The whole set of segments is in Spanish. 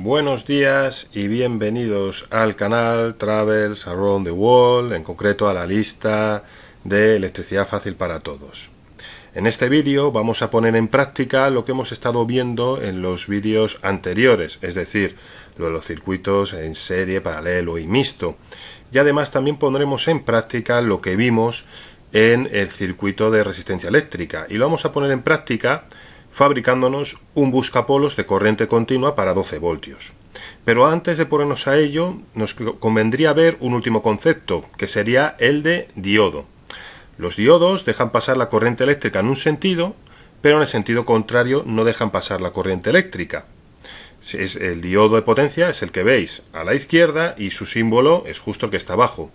Buenos días y bienvenidos al canal Travels Around the World, en concreto a la lista de electricidad fácil para todos. En este vídeo vamos a poner en práctica lo que hemos estado viendo en los vídeos anteriores, es decir, lo de los circuitos en serie, paralelo y mixto. Y además también pondremos en práctica lo que vimos en el circuito de resistencia eléctrica, y lo vamos a poner en práctica fabricándonos un buscapolos de corriente continua para 12 voltios. Pero antes de ponernos a ello, nos convendría ver un último concepto, que sería el de diodo. Los diodos dejan pasar la corriente eléctrica en un sentido, pero en el sentido contrario no dejan pasar la corriente eléctrica. El diodo de potencia es el que veis a la izquierda y su símbolo es justo el que está abajo.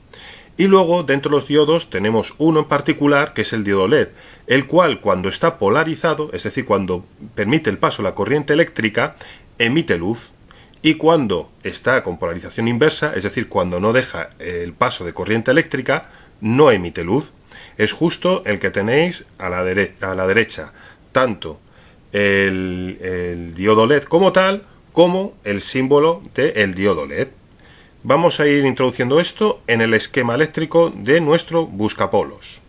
Y luego dentro de los diodos tenemos uno en particular, que es el diodo LED, el cual cuando está polarizado, es decir, cuando permite el paso de la corriente eléctrica, emite luz. Y cuando está con polarización inversa, es decir, cuando no deja el paso de corriente eléctrica, no emite luz. Es justo el que tenéis a la derecha, tanto el diodo LED como tal, como el símbolo del diodo LED. Vamos a ir introduciendo esto en el esquema eléctrico de nuestro buscapolos.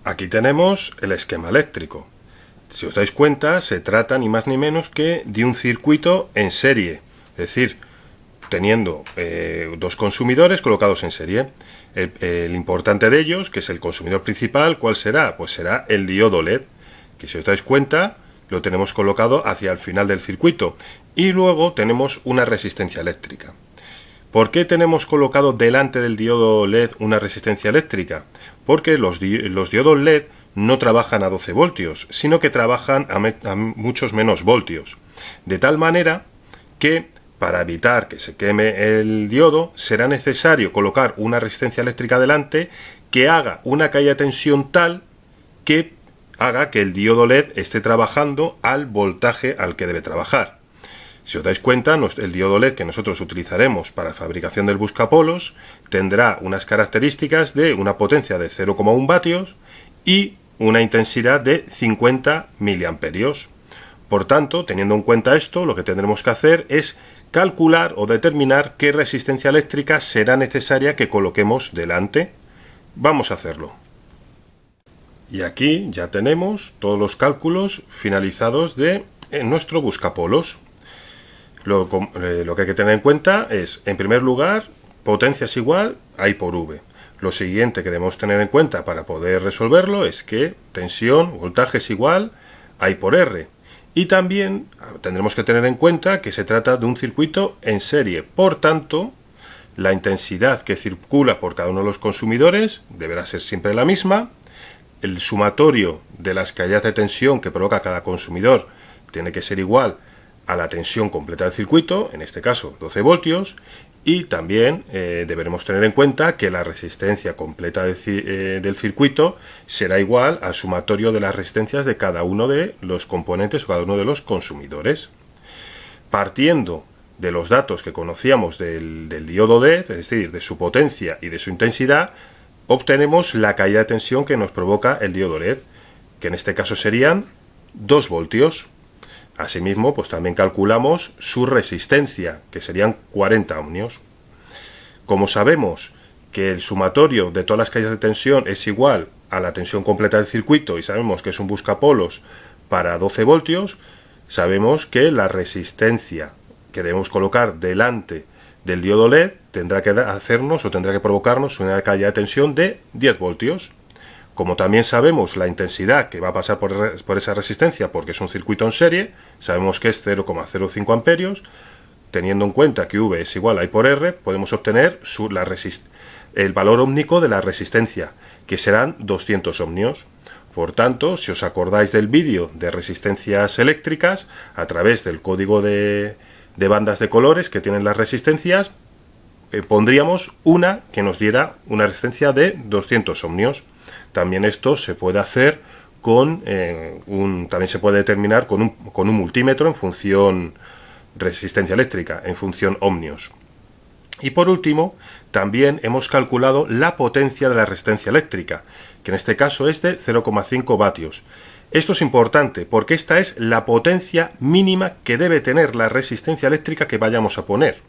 Aquí tenemos el esquema eléctrico. Si os dais cuenta, se trata ni más ni menos que de un circuito en serie, es decir, teniendo dos consumidores colocados en serie. El importante de ellos, que es el consumidor principal, ¿cuál será? Pues será el diodo LED, que si os dais cuenta, lo tenemos colocado hacia el final del circuito. Y luego tenemos una resistencia eléctrica. ¿Por qué tenemos colocado delante del diodo LED una resistencia eléctrica? Porque los diodos LED no trabajan a 12 voltios, sino que trabajan a muchos menos voltios. De tal manera que para evitar que se queme el diodo será necesario colocar una resistencia eléctrica delante que haga una caída de tensión tal que haga que el diodo LED esté trabajando al voltaje al que debe trabajar. Si os dais cuenta, el diodo LED que nosotros utilizaremos para la fabricación del buscapolos tendrá unas características de una potencia de 0,1 vatios y una intensidad de 50 miliamperios. Por tanto, teniendo en cuenta esto, lo que tendremos que hacer es calcular o determinar qué resistencia eléctrica será necesaria que coloquemos delante. Vamos a hacerlo. Y aquí ya tenemos todos los cálculos finalizados de nuestro buscapolos. Lo que hay que tener en cuenta es, en primer lugar, potencia es igual a I por V. Lo siguiente que debemos tener en cuenta para poder resolverlo es que tensión, voltaje es igual a I por R. Y también tendremos que tener en cuenta que se trata de un circuito en serie. Por tanto, la intensidad que circula por cada uno de los consumidores deberá ser siempre la misma. El sumatorio de las caídas de tensión que provoca cada consumidor tiene que ser igual a la tensión completa del circuito, en este caso 12 voltios, y también deberemos tener en cuenta que la resistencia completa del circuito será igual al sumatorio de las resistencias de cada uno de los componentes o cada uno de los consumidores. Partiendo de los datos que conocíamos del diodo LED, es decir, de su potencia y de su intensidad, obtenemos la caída de tensión que nos provoca el diodo LED, que en este caso serían 2 voltios. Asimismo, pues también calculamos su resistencia, que serían 40 ohmios. Como sabemos que el sumatorio de todas las caídas de tensión es igual a la tensión completa del circuito y sabemos que es un buscapolos para 12 voltios, sabemos que la resistencia que debemos colocar delante del diodo LED tendrá que hacernos o tendrá que provocarnos una caída de tensión de 10 voltios. Como también sabemos la intensidad que va a pasar por esa resistencia, porque es un circuito en serie, sabemos que es 0,05 amperios, teniendo en cuenta que V es igual a I por R, podemos obtener el valor óhmico de la resistencia, que serán 200 ohmios. Por tanto, si os acordáis del vídeo de resistencias eléctricas, a través del código de bandas de colores que tienen las resistencias, pondríamos una que nos diera una resistencia de 200 ohmios. También esto se puede hacer también se puede determinar con un multímetro en función resistencia eléctrica, en función ohmios. Y por último, también hemos calculado la potencia de la resistencia eléctrica, que en este caso es de 0,5 vatios. Esto es importante porque esta es la potencia mínima que debe tener la resistencia eléctrica que vayamos a poner.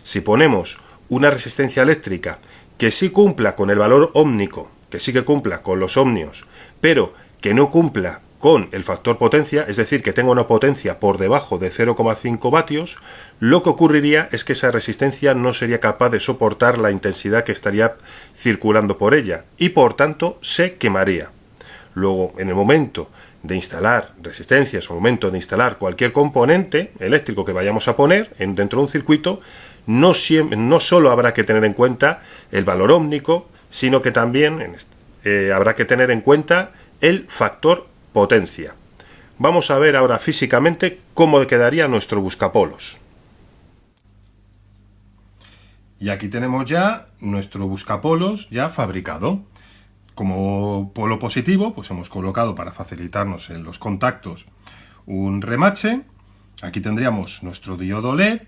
Si ponemos una resistencia eléctrica que sí cumpla con el valor ómnico, que sí que cumpla con los ohmios, pero que no cumpla con el factor potencia, es decir, que tenga una potencia por debajo de 0,5 vatios, lo que ocurriría es que esa resistencia no sería capaz de soportar la intensidad que estaría circulando por ella y por tanto se quemaría. Luego, en el momento de instalar resistencias o el momento de instalar cualquier componente eléctrico que vayamos a poner dentro de un circuito, no solo habrá que tener en cuenta el valor ómnico, sino que también habrá que tener en cuenta el factor potencia. Vamos a ver ahora físicamente cómo quedaría nuestro buscapolos. Y aquí tenemos ya nuestro buscapolos ya fabricado. Como polo positivo, pues hemos colocado para facilitarnos en los contactos un remache. Aquí tendríamos nuestro diodo LED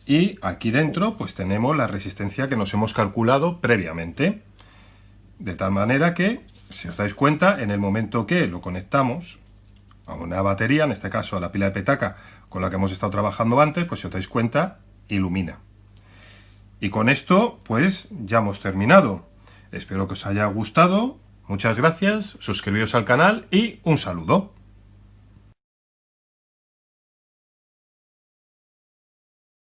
y aquí dentro pues tenemos la resistencia que nos hemos calculado previamente. De tal manera que, si os dais cuenta, en el momento que lo conectamos a una batería, en este caso a la pila de petaca con la que hemos estado trabajando antes, pues si os dais cuenta, ilumina. Y con esto, pues ya hemos terminado. Espero que os haya gustado, muchas gracias, suscribíos al canal y un saludo.